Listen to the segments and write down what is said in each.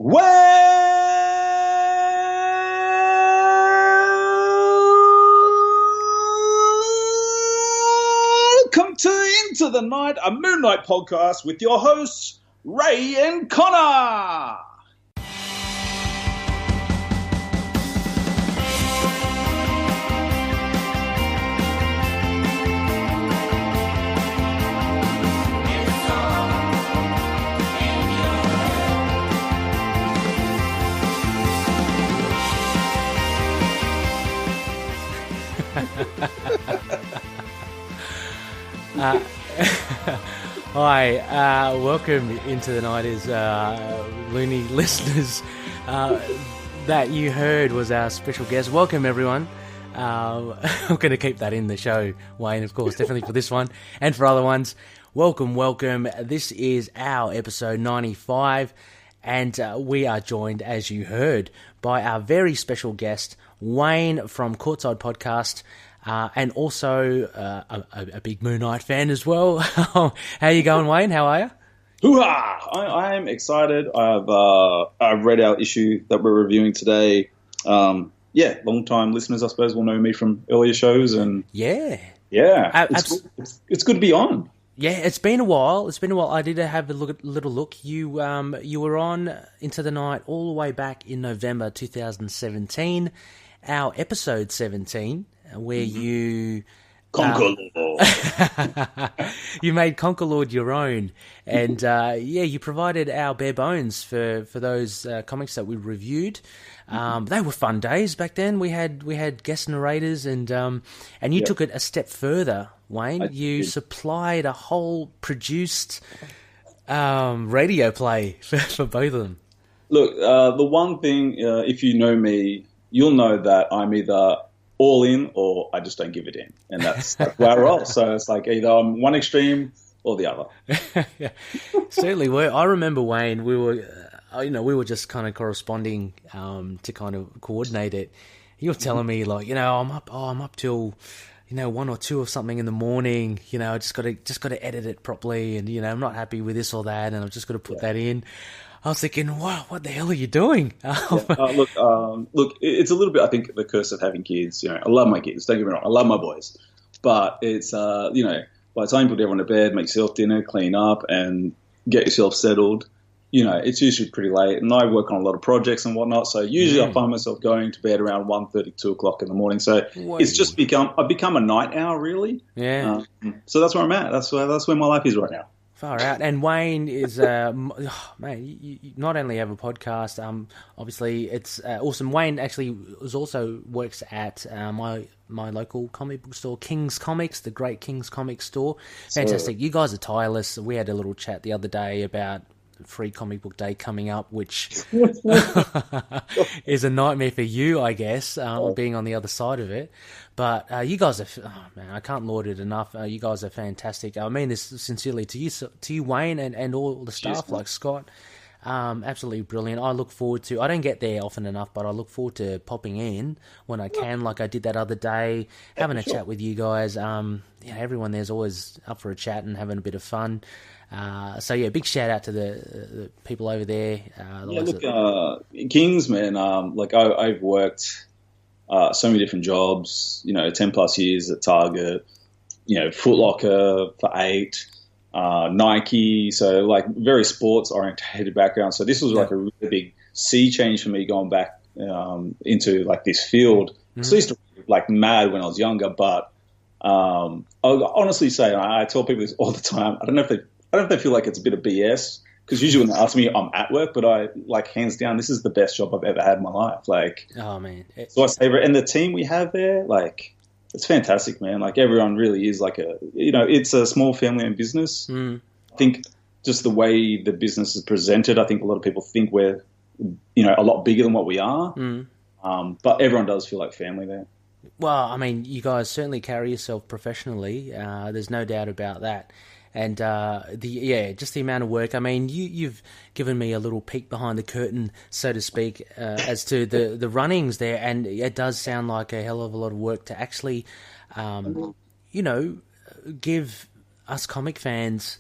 Welcome to Into the Night, a Moonlight podcast with your hosts, Ray and Connor. Hi, welcome Into the Night is loony listeners. That you heard was our special guest. Welcome everyone. I'm going to keep that in the show, Wayne, of course, definitely for this one and for other ones. Welcome. This is our episode 95 and we are joined, as you heard, by our very special guest, Wayne from Courtside Podcast. And also a big Moon Knight fan as well. How you going, Wayne? How are you? Hoo-ha! I am excited. I've read our issue that we're reviewing today. Long-time listeners, I suppose, will know me from earlier shows. And it's good to be on. Yeah, it's been a while. I did have a little look. You were on Into the Night all the way back in November 2017, our episode 17. Where you you made Conquerlord your own, and you provided our bare bones for those comics that we reviewed. They were fun days back then. We had guest narrators, and you took it a step further, Wayne. You supplied a whole produced radio play for both of them. Look, the one thing, if you know me, you'll know that I'm either all in or I just don't give it in, and that's where I roll. So it's like either I'm one extreme or the other. Yeah, certainly. I remember, Wayne, we were just kind of corresponding to kind of coordinate it. You were telling me I'm up till 1 or 2 or something in the morning. I just got to edit it properly, and I'm not happy with this or that, and I've just got to put that in. I was thinking, wow, what the hell are you doing? Look, it's a little bit, I think, the curse of having kids. I love my kids, don't get me wrong, I love my boys. But it's, by the time you put everyone to bed, make yourself dinner, clean up, and get yourself settled, it's usually pretty late. And I work on a lot of projects and whatnot, so usually I find myself going to bed around 1:30, 2 o'clock in the morning. So it's just I've become a night owl, really. Yeah. So that's where I'm at. That's where my life is right now. Far out. And Wayne is, man, you not only have a podcast, obviously it's awesome. Wayne actually works at my local comic book store, King's Comics, the great King's Comics store. Fantastic. You guys are tireless. We had a little chat the other day about Free Comic Book Day coming up, which is a nightmare for you, I guess, being on the other side of it. But you guys are, man, I can't laud it enough. You guys are fantastic. I mean this sincerely to you, Wayne, and all the staff like Scott. Absolutely brilliant. I look forward to, I don't get there often enough, but I look forward to popping in when I can, like I did that other day, having a chat with you guys. Everyone there's always up for a chat and having a bit of fun. Big shout out to the people over there. Kings, man. I've worked so many different jobs. 10 plus years at Target. Foot Locker for 8. Nike. So very sports orientated background. So this was a really big sea change for me going back into this field. Mm-hmm. So I used to mad when I was younger, but I'll honestly say, and I tell people this all the time. I don't know if they feel like it's a bit of BS, because usually when they ask me, I'm at work, but I hands down, this is the best job I've ever had in my life. Oh man, so I savor it. And the team we have there, it's fantastic, man. Everyone really is it's a small family-owned business. Mm. I think just the way the business is presented, I think a lot of people think we're, a lot bigger than what we are. Mm. But everyone does feel like family there. Well, I mean, you guys certainly carry yourself professionally. There's no doubt about that. And just the amount of work. I mean, you've given me a little peek behind the curtain, so to speak, as to the runnings there, and it does sound like a hell of a lot of work to actually, give us comic fans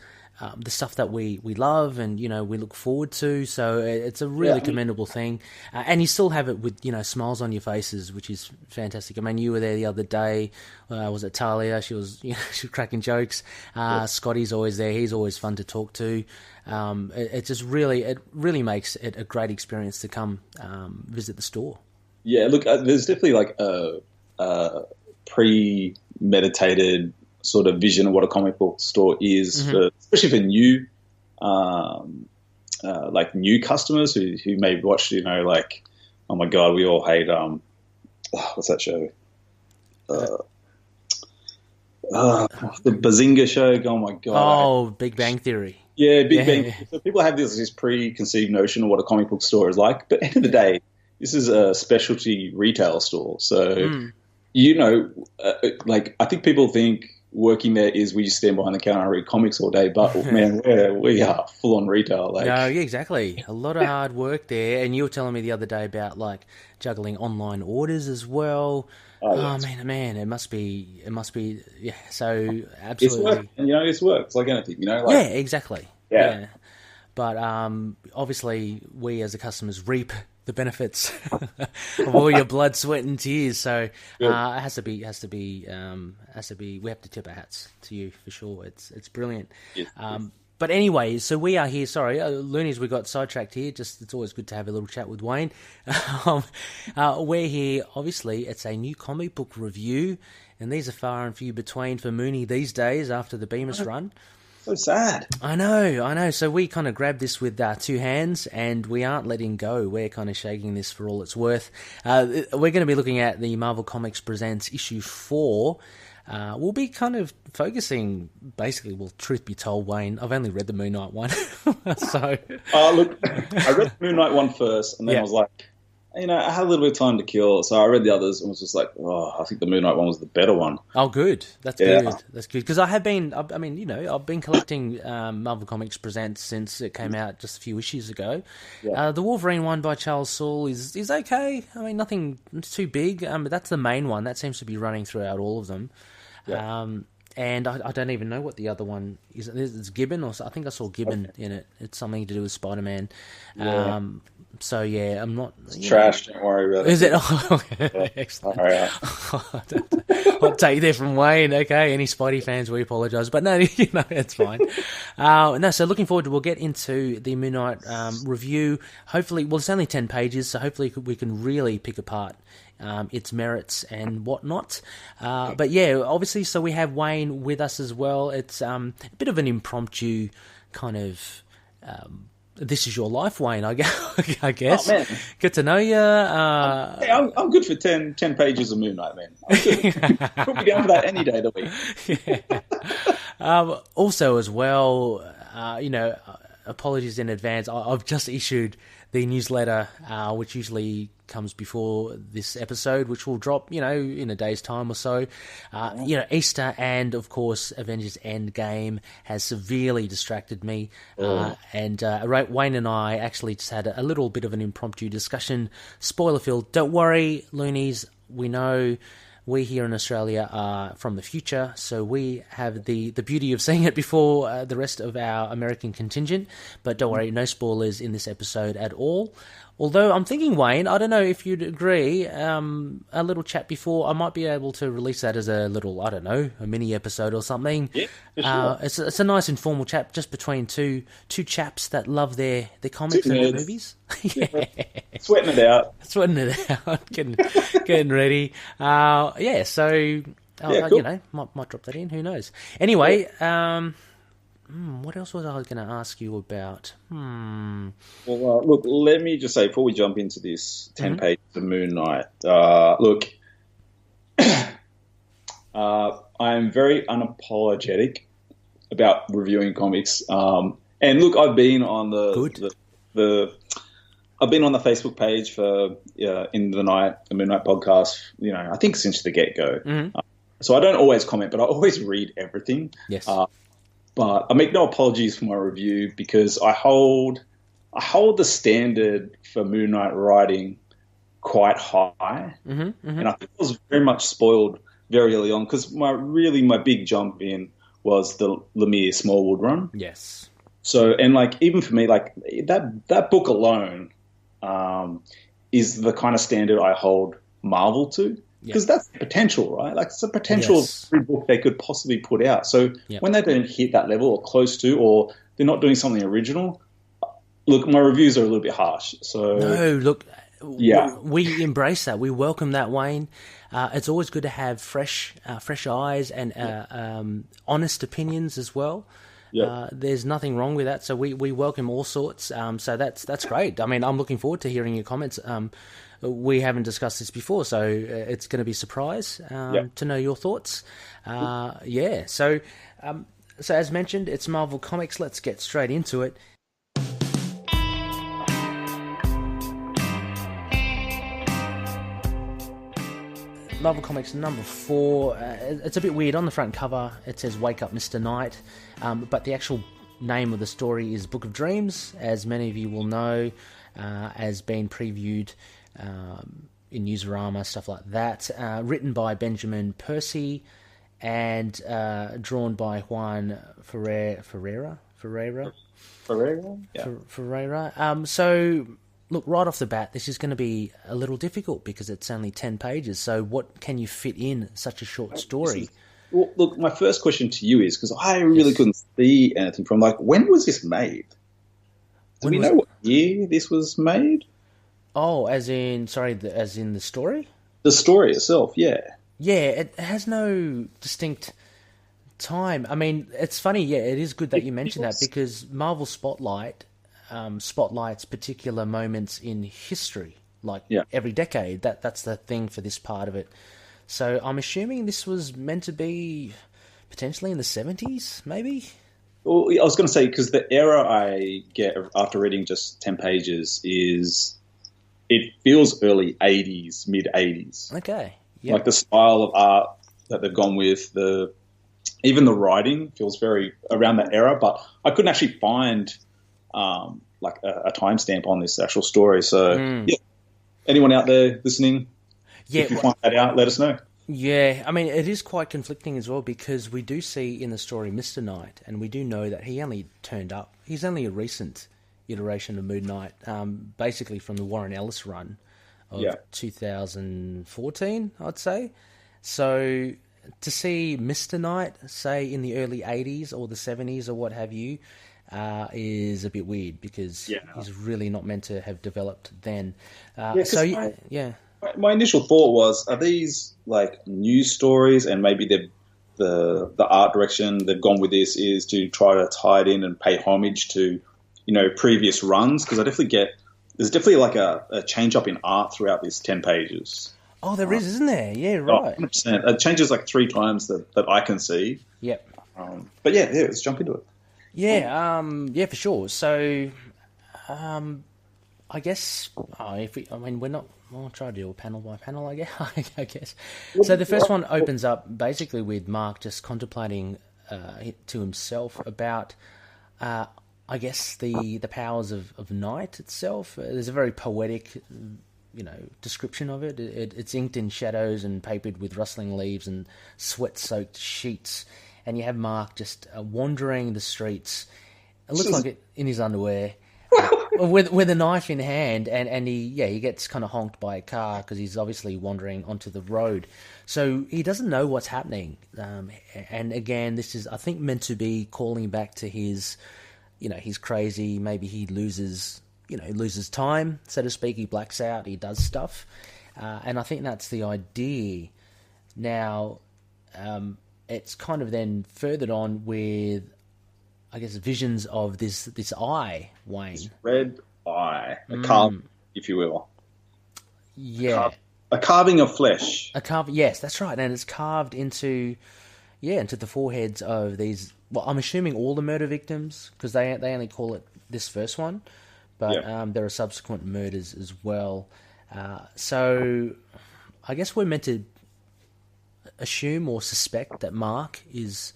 the stuff that we love and, we look forward to. So it's a really commendable thing. And you still have it with, smiles on your faces, which is fantastic. I mean, you were there the other day. Was it Talia? She was, she was cracking jokes. Scotty's always there. He's always fun to talk to. It really makes it a great experience to come visit the store. Yeah, look, there's definitely like a premeditated sort of vision of what a comic book store is, especially for new, like new customers who may have watched, like, oh my God, we all hate, what's that show? The Bazinga show. Oh my God. Oh, Big Bang Theory. Yeah, Big Bang. So people have this preconceived notion of what a comic book store is like, but at the end of the day, this is a specialty retail store. So, like, I think people think working there is we just stand behind the counter and read comics all day, but man, we are full on retail. Like, yeah, exactly. A lot of hard work there. And you were telling me the other day about like juggling online orders as well. Oh man, it must be, yeah. So absolutely, it's work. And, it's work. It's like anything, like, yeah, exactly. Yeah. But obviously, we as the customers reap the benefits of all your blood, sweat, and tears. So it has to be. We have to tip our hats to you for sure. It's brilliant. Yes. But anyway, so we are here. Sorry, Loonies, we got sidetracked here. Just it's always good to have a little chat with Wayne. We're here. Obviously, it's a new comic book review, and these are far and few between for Mooney these days after the Bemis run. So sad. I know. So we kind of grabbed this with two hands, and we aren't letting go. We're kind of shaking this for all it's worth. We're going to be looking at the Marvel Comics Presents issue 4. We'll be kind of focusing, basically, well, truth be told, Wayne, I've only read the Moon Knight one. So, look, I read the Moon Knight one first, and then I was like, I had a little bit of time to kill, so I read the others and was just like, I think the Moon Knight one was the better one. Oh, good. That's good. That's good. Because I've been collecting Marvel Comics Presents since it came out just a few issues ago. Yeah. The Wolverine one by Charles Soule is okay. I mean, nothing too big, but that's the main one. That seems to be running throughout all of them. Yeah. And I don't even know what the other one is. It's Gibbon, or I think I saw Gibbon in it. It's something to do with Spider-Man. Yeah. So yeah, I'm not. It's trash. Don't worry about it. Is it? Oh, okay. Excellent. All right. I'll take that from Wayne. Okay, any Spidey fans, we apologise, but no, it's fine. So looking forward to. We'll get into the Moon Knight review. Hopefully, well, it's only 10 pages, so hopefully we can really pick apart its merits and whatnot. But yeah, obviously, so we have Wayne with us as well. It's a bit of an impromptu kind of. This is your life, Wayne, I guess. Oh, man. Get to know you. Hey, I'm good for 10 pages of Moon Knight, man. Put me down for that any day of the week. Yeah. Also, as well, apologies in advance. I've just issued the newsletter, which usually comes before this episode, which will drop, in a day's time or so. Easter and, of course, Avengers Endgame has severely distracted me. And Wayne and I actually just had a little bit of an impromptu discussion. Spoiler-filled. Don't worry, Loonies. We know we here in Australia are from the future, so we have the beauty of seeing it before the rest of our American contingent. But don't worry, no spoilers in this episode at all. Although I'm thinking, Wayne, I don't know if you'd agree, a little chat before, I might be able to release that as a little, I don't know, a mini episode or something. Yeah, for sure. It's a nice informal chat just between two chaps that love their comics and their movies. Yeah. Sweating it out. Getting ready. So, cool. Might drop that in, who knows. Anyway, what else was I going to ask you about? Well, look, let me just say, before we jump into this 10 pages of Moon Knight, look, I am very unapologetic about reviewing comics. And look, I've been on I've been on the Facebook page for In the Moon Knight podcast, I think since the get-go. So I don't always comment, but I always read everything. Yes. But I make no apologies for my review because I hold the standard for Moon Knight writing quite high, and I think I was very much spoiled very early on because my big jump in was the Lemire Smallwood run. Yes. So, and like, even for me, like that book alone is the kind of standard I hold Marvel to, because that's the potential, right? Like, it's the potential of every book they could possibly put out. So when they don't hit that level or close to, or they're not doing something original, look, my reviews are a little bit harsh. So no, look, we embrace that. We welcome that, Wayne. It's always good to have fresh eyes and honest opinions as well. There's nothing wrong with that, so we welcome all sorts. So that's great. I mean, I'm looking forward to hearing your comments. We haven't discussed this before, so it's going to be a surprise to know your thoughts. So as mentioned, it's Marvel Comics. Let's get straight into it. Marvel Comics number 4. It's a bit weird. On the front cover, it says "Wake Up, Mr. Knight," but the actual name of the story is Book of Dreams, as many of you will know, has been previewed in Newsarama, stuff like that. Written by Benjamin PERCY and drawn by JUAN FERREYRA. So, look, right off the bat, this is going to be a little difficult because it's only 10 pages. So what can you fit in such a short story? Well, look, my first question to you is, because I really couldn't see anything from, like, when was this made? Do we know what year this was made? Oh, as in the story? The story itself, yeah. Yeah, it has no distinct time. I mean, it's funny, it is good that you mentioned that, because Marvel spotlights particular moments in history, like every decade. That's the thing for this part of it. So I'm assuming this was meant to be potentially in the 70s, maybe? Well, I was going to say, because the era I get after reading just 10 pages is, it feels early 80s, mid 80s. Okay. Yep. Like the style of art that they've gone with, even the writing feels very around that era, but I couldn't actually find like a timestamp on this actual story. So, anyone out there listening, if you find that out, let us know. Yeah, I mean, it is quite conflicting as well, because we do see in the story Mr. Knight, and we do know that he only turned up. He's only a recent iteration of Moon Knight, basically from the Warren Ellis run of 2014, I'd say. So to see Mr. Knight, say, in the early 80s or the 70s or what have you, is a bit weird, because he's really not meant to have developed then. My initial thought was, are these like news stories, and maybe the art direction they've gone with this is to try to tie it in and pay homage to, previous runs? Because there's definitely like a change up in art throughout these 10 pages. Oh, there is, isn't there? Yeah, right. 100%. It changes like 3 times that I can see. Yep. But let's jump into it. Yeah, for sure. So, I guess we're not. I'll try to do a panel by panel, I guess. So the first one opens up basically with Mark just contemplating to himself about, I guess, the powers of night itself. There's a very poetic, description of it. It's inked in shadows and papered with rustling leaves and sweat-soaked sheets. And you have Mark just wandering the streets. It looks like it in his underwear. With a knife in hand, and he gets kind of honked by a car because he's obviously wandering onto the road. So he doesn't know what's happening. And again, this is, I think, meant to be calling back to his, he's crazy. Maybe he loses time, so to speak. He blacks out. He does stuff, and I think that's the idea. Now, it's kind of then furthered on with, I guess, visions of this eye, Wayne. This red eye. A carving, if you will. Yeah. A carving of flesh. Yes, that's right. And it's carved into the foreheads of these, well, I'm assuming all the murder victims, because they only call it this first one. But there are subsequent murders as well. So I guess we're meant to assume or suspect that Mark is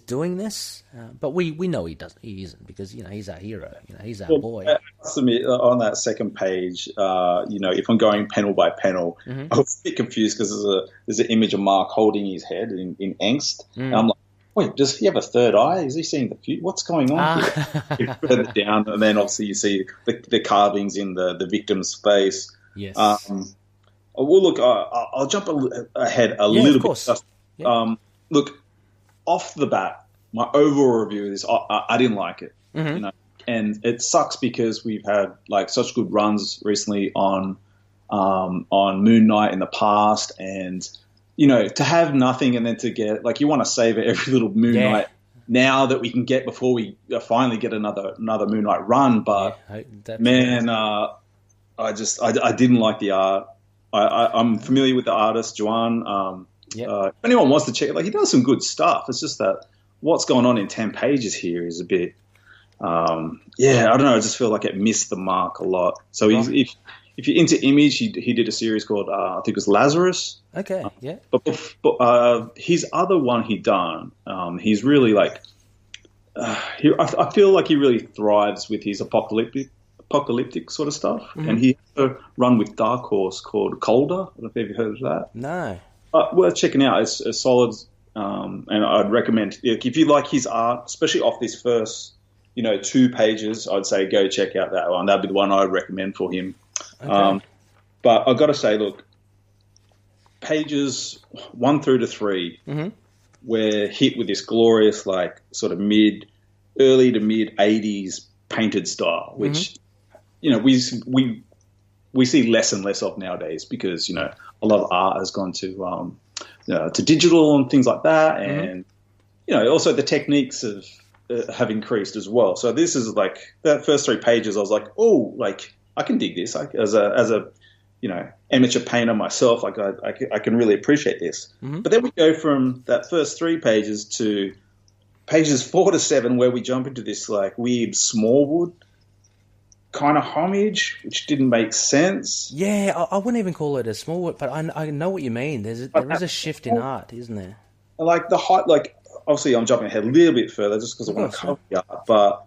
doing this, but we know he isn't, because he's our hero, he's our boy. I must admit, on that second page, if I'm going panel by panel, I was a bit confused, because there's an image of Mark holding his head in angst, and I'm like, Wait, does he have a third eye? Is he seeing the future? What's going on here? Further down, and then obviously you see the carvings in the victim's face. Yes. Well, look, I'll jump ahead a little bit. Just, look, off the bat, my overall review is I didn't like it. Mm-hmm. You know, and it sucks because we've had like such good runs recently on Moon Knight in the past, and you know, to have nothing and then to get like you want to save every little Moon Knight now that we can get before we finally get another Moon Knight run. But man, I didn't like the art. I'm familiar with the artist JUAN. If anyone wants to check it, like he does some good stuff. It's just that what's going on in 10 pages here is a bit. I don't know. I just feel like it missed the mark a lot. So if you're into Image, he did a series called I think it was Lazarus. Okay, yeah. But his other one he done, he's really like. I feel like he really thrives with his apocalyptic sort of stuff, and he has a run with Dark Horse called Colder. I don't know if you've heard of that. No. Worth checking out. It's a solid, and I'd recommend if you like his art, especially off this first, 2 pages. I'd say go check out that one. That'd be the one I'd recommend for him. Okay. But I've got to say, look, pages 1 through to 3, we're hit with this glorious, like sort of early to mid 80s painted style, which we see less and less of nowadays because a lot of art has gone to digital and things like that, and also the techniques have increased as well. So this is like that first 3 pages. I was like, oh, like I can dig this. As a amateur painter myself, like I can really appreciate this. But then we go from that first 3 pages to pages 4 to 7, where we jump into this like weird Smallwood kind of homage, which didn't make sense. Yeah, I wouldn't even call it a Smallwood, but I know what you mean. There is a shift in art, isn't there? Like the height, like obviously I'm jumping ahead a little bit further just because I want to cover the art, but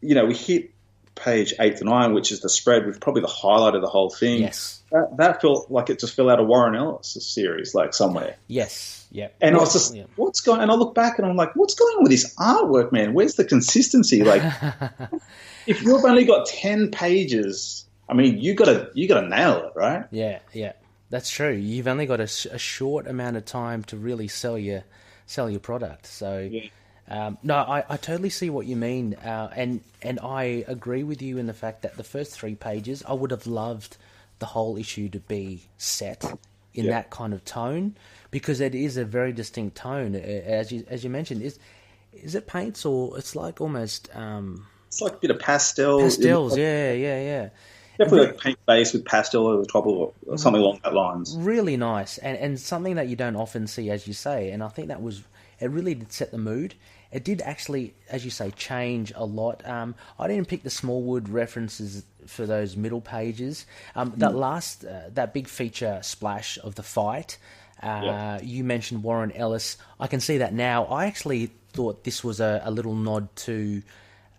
we hit page 8 to 9, which is the spread with probably the highlight of the whole thing. Yes. That felt like it just fell out of Warren Ellis' series, like somewhere. Yes. Yeah. And I was just, what's going? And I look back and I'm like, what's going on with this artwork, man? Where's the consistency? Like, if you've only got 10 pages, I mean, you gotta nail it, right? Yeah. That's true. You've only got a short amount of time to really sell your product. So. Yeah. No, I totally see what you mean, and I agree with you in the fact that the first 3 pages, I would have loved the whole issue to be set in that kind of tone, because it is a very distinct tone, as you mentioned. Is it paints, or it's like almost it's like a bit of pastel. Pastels, yeah. Definitely like paint base with pastel over the top or something along that lines. Really nice, and something that you don't often see, as you say, and I think it really did set the mood. It did actually, as you say, change a lot. I didn't pick the Smallwood references for those middle pages. That big feature splash of the fight, you mentioned Warren Ellis. I can see that now. I actually thought this was a little nod to...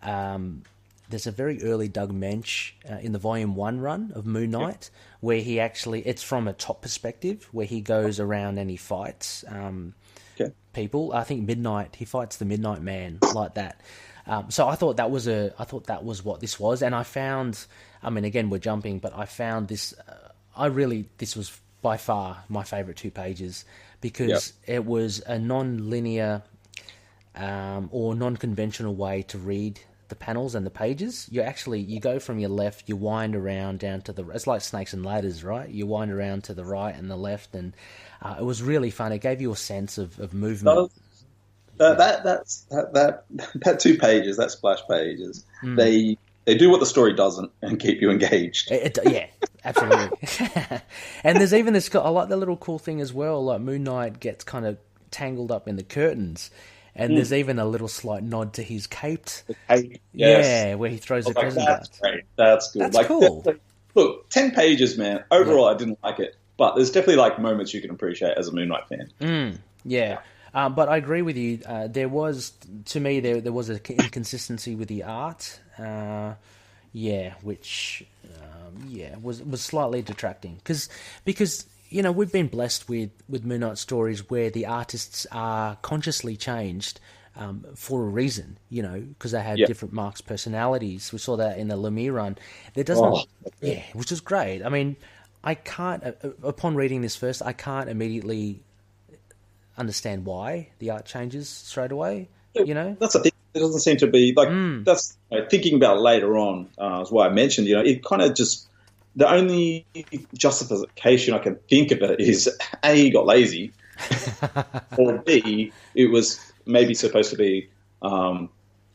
there's a very early Doug Mensch in the Volume 1 run of Moon Knight, where he actually... It's from a top perspective, where he goes around and he fights... people. I think he fights the Midnight Man like that. So I thought that was what this was, and I found, I mean, again, we're jumping, but I found this. This was by far my favorite 2 pages, because it was a non-linear or non-conventional way to read the panels and the pages. You go from your left, you wind around down to it's like snakes and ladders, right? You wind around to the right and the left, and it was really fun. It gave you a sense of movement. That 2 pages, that splash pages, they do what the story doesn't and keep you engaged. Yeah, absolutely. And there's even this. I like the little cool thing as well. Like Moon Knight gets kind of tangled up in the curtains. And there's even a little slight nod to his caped. Yeah, where he throws the crescent darts. That's great. That's good. That's cool. Look, 10 pages, man. Overall, I didn't like it. But there's definitely like moments you can appreciate as a Moon Knight fan. But I agree with you. There was an inconsistency with the art. Which was slightly detracting. Because you know, we've been blessed with Moon Knight stories where the artists are consciously changed for a reason, you know, because they have different Mark's personalities. We saw that in the Lemire run. There doesn't, which is great. I mean, I can't, upon reading this first, I can't immediately understand why the art changes straight away, you know? That's the thing. It doesn't seem to be, like, that's, thinking about it later on, is why I mentioned, you know, it kind of just, the only justification I can think of it is, A, he got lazy, or B, it was maybe supposed to be,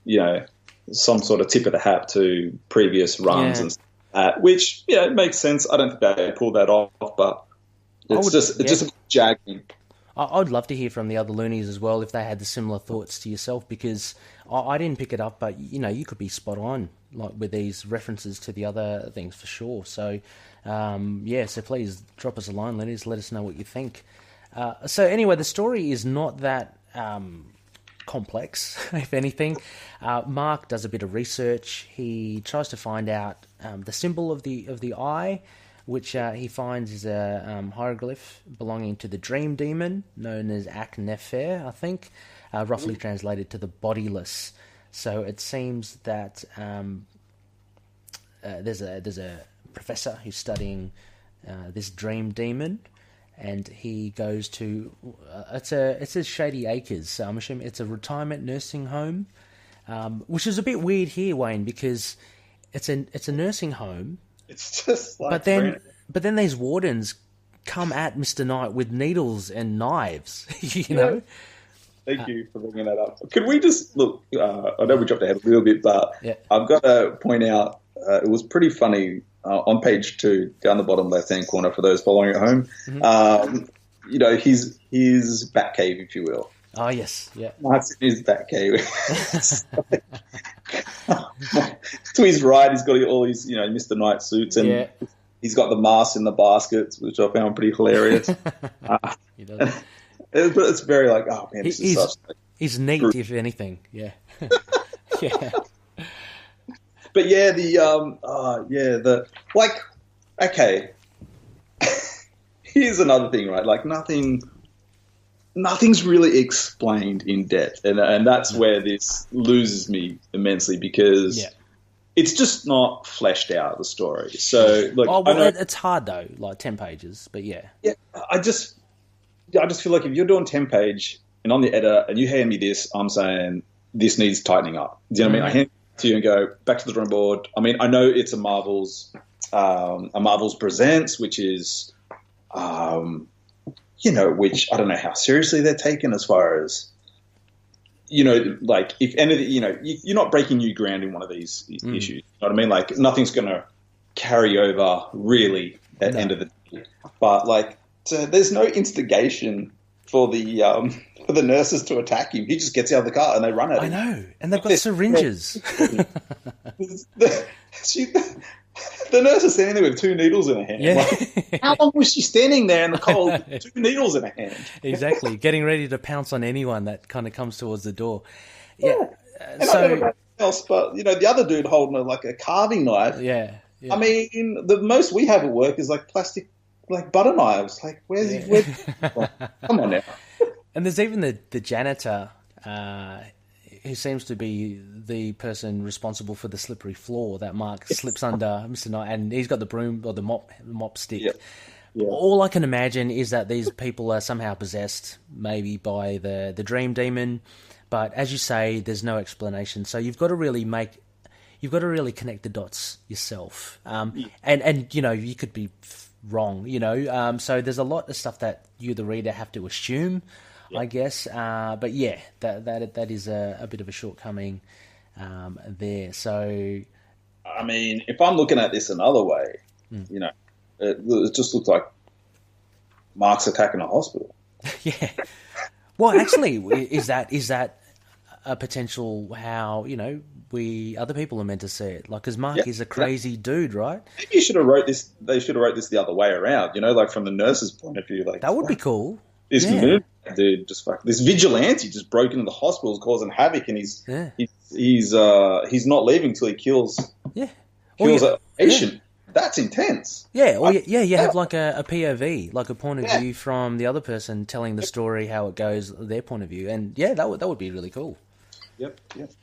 you know, some sort of tip of the hat to previous runs and stuff like that, which, you know, it makes sense. I don't think they pulled that off, but it's just a jagging. I'd love to hear from the other loonies as well if they had the similar thoughts to yourself, because I didn't pick it up, but, you know, you could be spot on, like, with these references to the other things for sure. So, so please drop us a line, loonies, let us know what you think. So anyway, the story is not that complex, if anything. Mark does a bit of research. He tries to find out the symbol of the eye, which he finds is a hieroglyph belonging to the dream demon, known as Ak Nefer, I think, roughly translated to the bodiless. So it seems that there's a professor who's studying this dream demon, and he goes to it says Shady Acres, so I'm assuming it's a retirement nursing home, which is a bit weird here, Wayne, because it's a nursing home. It's just like, but then these wardens come at Mr. Knight with needles and knives, you know. Thank you for bringing that up. Could we just look? I know we dropped ahead a little bit, but I've got to point out it was pretty funny on page 2, down the bottom left-hand corner for those following at home. Mm-hmm. You know, his Batcave, if you will. Oh yes, yeah. Mark's in his Batcave. To his right, he's got all these, you know, Mr. Knight suits, and he's got the masks in the baskets, which I found pretty hilarious. He does. But it's very like, oh man, this is such. He's neat, if anything. Yeah. Yeah. But yeah, okay. Here's another thing, right? Like nothing's really explained in depth, and that's where this loses me immensely, because it's just not fleshed out, the story. So, look, it's hard though, like 10 pages, but yeah. I just feel like if you're doing 10-page and on the editor and you hand me this, I'm saying this needs tightening up. Do you know what I mean? I hand it to you and go back to the drawing board. I mean, I know it's a Marvel's Presents, which is, you know, which I don't know how seriously they're taken as far as, you know, like if anything, you know, you're not breaking new ground in one of these issues. You know what I mean? Like nothing's going to carry over really at the end of the day. But like, there's no instigation for the nurses to attack him. He just gets out of the car and they run at him. I know, and they've got syringes. The nurse is standing there with 2 needles in her hand. Yeah. Like, how long was she standing there in the cold with 2 needles in her hand? Exactly, getting ready to pounce on anyone that kind of comes towards the door. Yeah. And I don't know about else, but you know, the other dude holding a carving knife. Yeah. I mean, the most we have at work is like plastic, like butter knives. Like, where's he? Come on now. And there's even the janitor, who seems to be the person responsible for the slippery floor that Mark slips under Mr. Knight, and he's got the broom or the mop stick. Yeah. Yeah. All I can imagine is that these people are somehow possessed, maybe by the dream demon, but as you say, there's no explanation. So you've got to really connect the dots yourself, and you know, you could be wrong, you know. So there's a lot of stuff that you, the reader, have to assume. I guess, but yeah, that is a bit of a shortcoming there. So, I mean, if I'm looking at this another way, you know, it just looks like Mark's attacking a hospital. Yeah. Well, actually, is that a potential how, you know, other people are meant to see it? Like, because Mark is a crazy dude, right? Maybe you should have wrote this. They should have wrote this the other way around. You know, like from the nurse's point of view, like that would be cool. This moon dude just this vigilante just broke into the hospitals causing havoc, and he's not leaving till he kills a patient. that's intense. Yeah, or you have like a POV, like a point of view from the other person telling the story, how it goes, their point of view, and that would be really cool. Yep.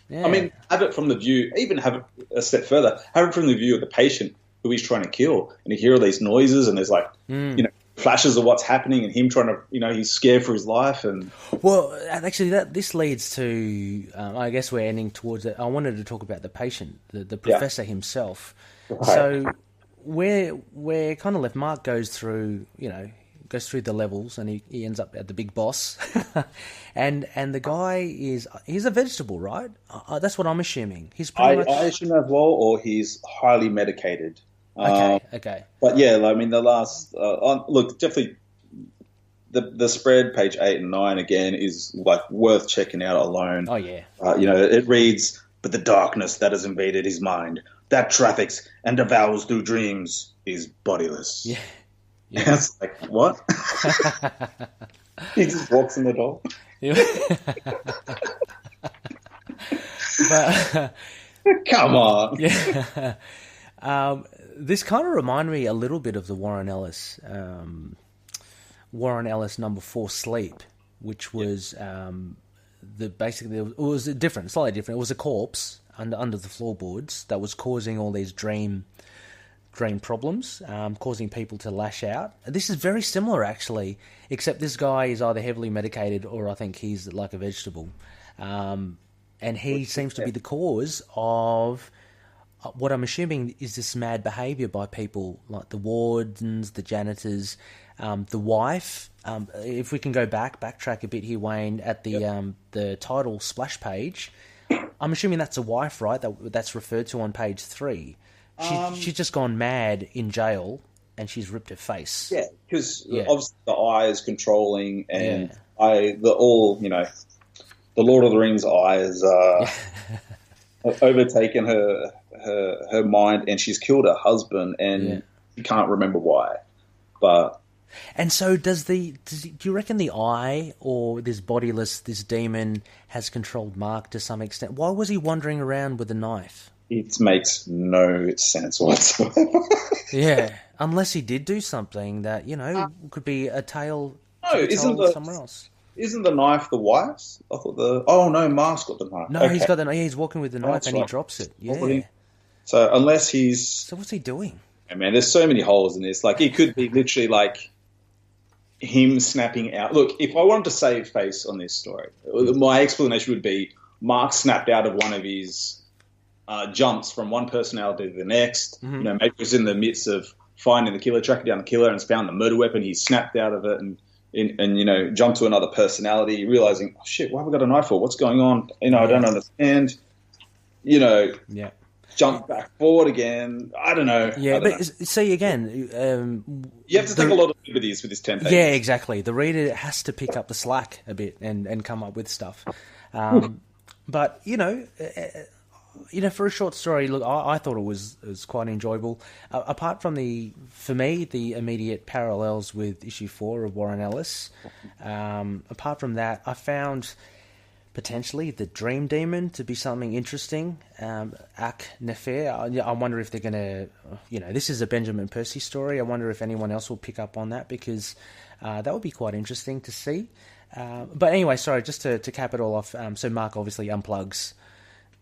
Yeah. I mean, have it from the view, even have it a step further, have it from the view of the patient who he's trying to kill, and you hear all these noises, and there's like, flashes of what's happening, and him trying to, he's scared for his life, and well, actually, this leads to, I guess we're ending towards it. I wanted to talk about the patient, the professor himself. Right. So we're kind of left. Mark goes through the levels, and he ends up at the big boss, and the guy he's a vegetable, right? That's what I'm assuming. He's pretty much... I assume as well, or he's highly medicated. Okay. But yeah, I mean, the last look, definitely the spread, page 8 and 9 again is like worth checking out alone. Oh yeah. It reads, "But the darkness that has invaded his mind, that traffics and devours through dreams, is bodiless." Yeah. It's like, what? He just walks in the door. But come on. Yeah. This kind of reminded me a little bit of the Warren Ellis number 4 Sleep, which was basically it was slightly different. It was a corpse under the floorboards that was causing all these dream problems, causing people to lash out. This is very similar, actually, except this guy is either heavily medicated or I think he's like a vegetable. And he seems to be the cause of what I'm assuming is this mad behaviour by people like the wardens, the janitors, the wife. If we can go backtrack a bit here, Wayne, at the title splash page, I'm assuming that's a wife, right? That's referred to on page 3. She's just gone mad in jail, and she's ripped her face. Yeah, because obviously the eye is controlling, and the Lord of the Rings eye has overtaken her mind, and she's killed her husband, and she can't remember why. And so do you reckon the eye or this demon has controlled Mark to some extent? Why was he wandering around with a knife? It makes no sense whatsoever. Yeah, unless he did do something that, could be a tale somewhere else. Isn't the knife the wife's? I thought Mark's got the knife. No, okay. He's got the knife. He's walking with the knife and he drops it. Yeah. So unless he's... So what's he doing? Hey man, there's so many holes in this. Like, it could be literally like him snapping out. Look, if I wanted to save face on this story, my explanation would be Mark snapped out of one of his jumps from one personality to the next. Mm-hmm. Maybe he was in the midst of finding the killer, tracking down the killer, and found the murder weapon. He snapped out of it and jumped to another personality, realizing, oh shit, why have I got a knife for? What's going on? I don't understand. Jump back forward again. I don't know. Yeah, see again, you have to take a lot of liberties with this 10 pages. Yeah, exactly. The reader has to pick up the slack a bit and come up with stuff. But for a short story, look, I thought it was quite enjoyable. Apart from for me, the immediate parallels with issue 4 of Warren Ellis. Apart from that, I found potentially the Dream Demon to be something interesting. Ak Nefer. I wonder if they're going to, this is a Benjamin Percy story. I wonder if anyone else will pick up on that, because that would be quite interesting to see. But anyway, sorry, just to cap it all off. So Mark obviously unplugs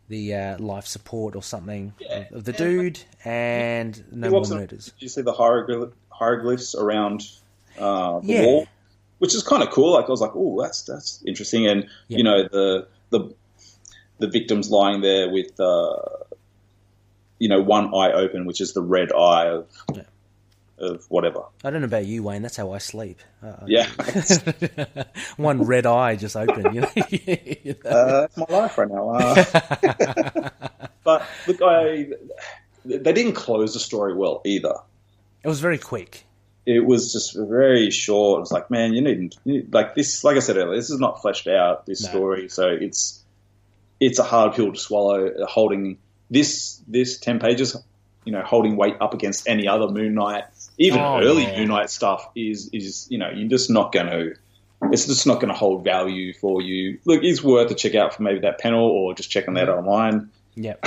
the life support or something of the dude, and no more murders. Did you see the hieroglyphs around the wall? Which is kind of cool. Like, I was like, oh, that's interesting. And the victim's lying there with one eye open, which is the red eye of whatever. I don't know about you, Wayne. That's how I sleep. Yeah, one red eye just open. That's my life right now. But look, they didn't close the story well either. It was very quick. It was just very short. It was like, man, you need like this. Like I said earlier, this is not fleshed out, this story. So it's a hard pill to swallow. Holding this 10 pages, holding weight up against any other Moon Knight, even early Moon Knight stuff is you're just not going to. It's just not going to hold value for you. Look, it's worth a check out for maybe that panel, or just checking that online. Yep.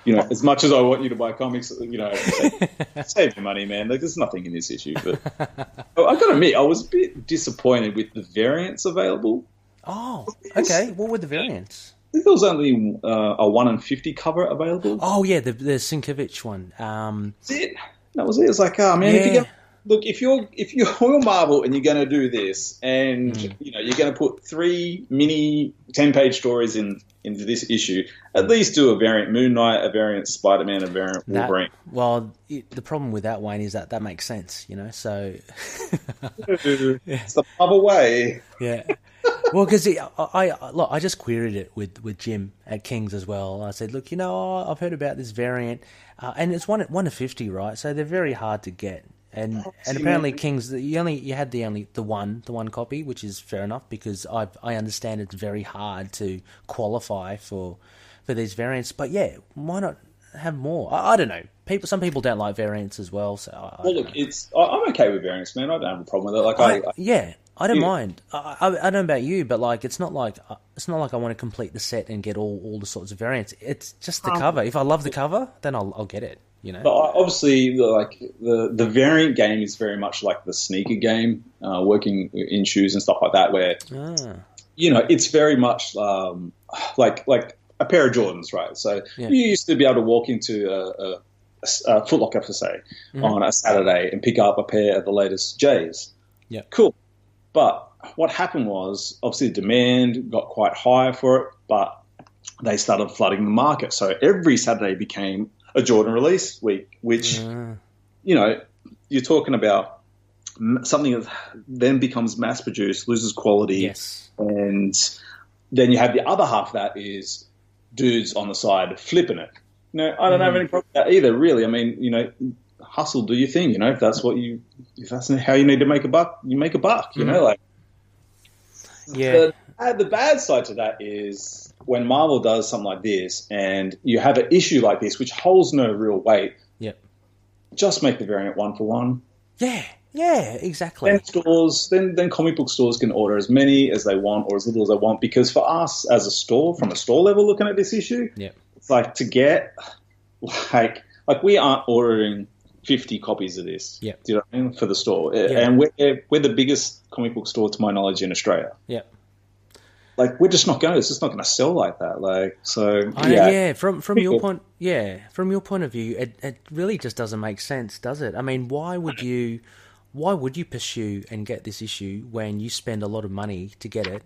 as much as I want you to buy comics, save your money, man. Like, there's nothing in this issue. But I got to admit, I was a bit disappointed with the variants available. Oh, okay. What were the variants? I think there was only a 1 in 50 cover available. Oh yeah, the Sienkiewicz one. That's it. That was it. It's like, oh man, if you're Marvel and you're going to do this, and you're going to put 3 mini 10-page stories into this issue, at least do a variant Moon Knight, a variant Spider-Man, a variant Wolverine. The problem with that, Wayne, is that makes sense, so... It's the Marvel way. Yeah. Well, because I just queried it with Jim at King's as well. I said, look, I've heard about this variant, and it's 1 in 50, right? So they're very hard to get. And apparently King's, you had the one copy, which is fair enough, because I understand it's very hard to qualify for these variants. But yeah, why not have more? I don't know. Some people don't like variants as well. So I'm okay with variants, man. I don't have a problem with it. I don't mind. I don't know about you, but it's not like I want to complete the set and get all the sorts of variants. It's just the cover. If I love the cover, then I'll get it. But obviously, the variant game is very much like the sneaker game, working in shoes and stuff like that, where it's very much like a pair of Jordans, right? So you used to be able to walk into a Foot Locker, for say, on a Saturday and pick up a pair of the latest J's. Yeah, cool. But what happened was, obviously, the demand got quite high for it, but they started flooding the market. So every Saturday became a Jordan release week, which, you're talking about something that then becomes mass-produced, loses quality, and then you have the other half of that is dudes on the side flipping it. I don't have any problem with that either, really. I mean, hustle, do your thing. If that's how you need to make a buck, you make a buck. The bad side to that is when Marvel does something like this, and you have an issue like this which holds no real weight. Yep. Just make the variant 1-for-1. Yeah, exactly. Then comic book stores can order as many as they want or as little as they want, because for us as a store, from a store level, looking at this issue, it's like to get like we aren't ordering 50 copies of this. Yeah. Do you know what I mean? For the store. Yeah. And we're the biggest comic book store, to my knowledge, in Australia. Yeah. We're just not going. It's just not going to sell like that. From your point of view, it really just doesn't make sense, does it? I mean, why would you pursue and get this issue when you spend a lot of money to get it,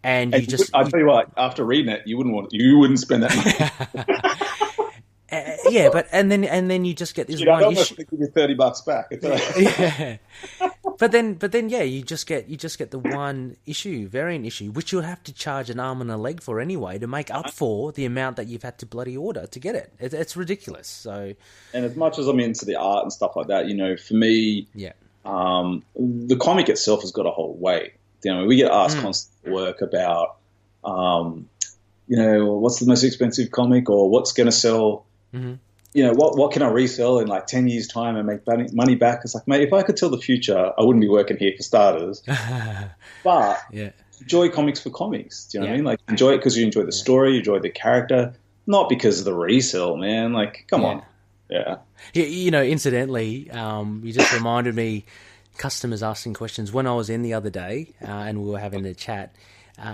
and you just? I tell you what, after reading it, you wouldn't spend that money. But then you just get this one issue. Give you $30 back. Yeah. But then, you just get the one variant issue, which you'll have to charge an arm and a leg for anyway to make up for the amount that you've had to bloody order to get it. It's ridiculous. So, and as much as I'm into the art and stuff like that, for me, the comic itself has got a whole weight. We get asked constant work about, what's the most expensive comic, or what's going to sell. Mm-hmm. What can I resell in 10 years' time and make money back? It's like, mate, if I could tell the future, I wouldn't be working here, for starters. But enjoy comics for comics. Do you know what I mean? Enjoy it because you enjoy the story, you enjoy the character, not because of the resell, man. Come on. Yeah. Incidentally, you just reminded me, customers asking questions. When I was in the other day and we were having a chat,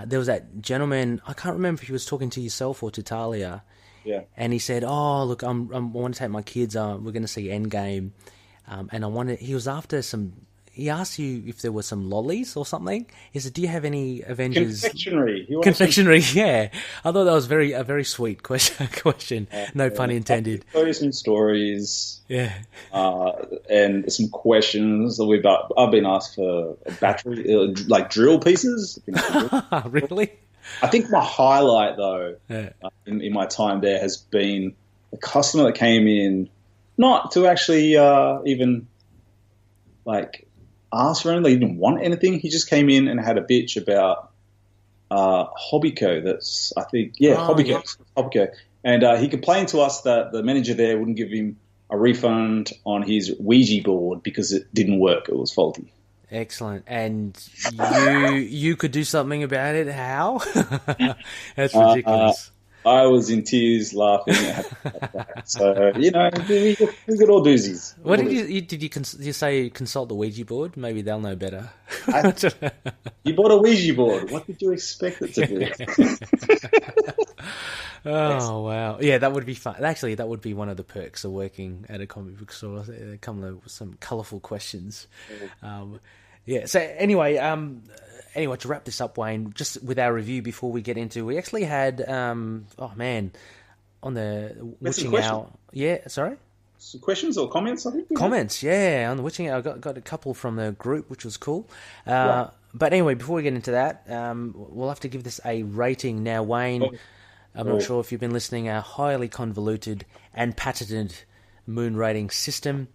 there was that gentleman, I can't remember if he was talking to yourself or to Talia. Yeah. And he said, "Oh, look, I want to take my kids. We're going to see Endgame, and he was after some. He asked you if there were some lollies or something. He said, "Do you have any Avengers confectionery?" Yeah, I thought that was a very sweet question. No pun intended. Some stories. Yeah. And some questions that I've been asked for a battery, drill pieces. Really? I think my highlight, though, in my time there has been a customer that came in, not to actually even ask for anything. He didn't want anything. He just came in and had a bitch about Hobbyco. That's, I think, Hobbyco. And he complained to us that the manager there wouldn't give him a refund on his Ouija board because it didn't work. It was faulty. Excellent. And you could do something about it. How? That's ridiculous. I was in tears laughing at that. So, we got all doozies. What did you say? Consult the Ouija board? Maybe they'll know better. You bought a Ouija board. What did you expect it to do? Oh, wow. Yeah, that would be fun. Actually, that would be one of the perks of working at a comic book store. They come with some colourful questions. So anyway, to wrap this up, Wayne, just with our review before we get into, we actually had, on the Witching Hour. Yeah, sorry? Some questions or comments, I think? Comments, yeah. On the Witching Hour, I got a couple from the group, which was cool. But anyway, before we get into that, we'll have to give this a rating. Now, Wayne, I'm not sure if you've been listening, a highly convoluted and patented moon rating system.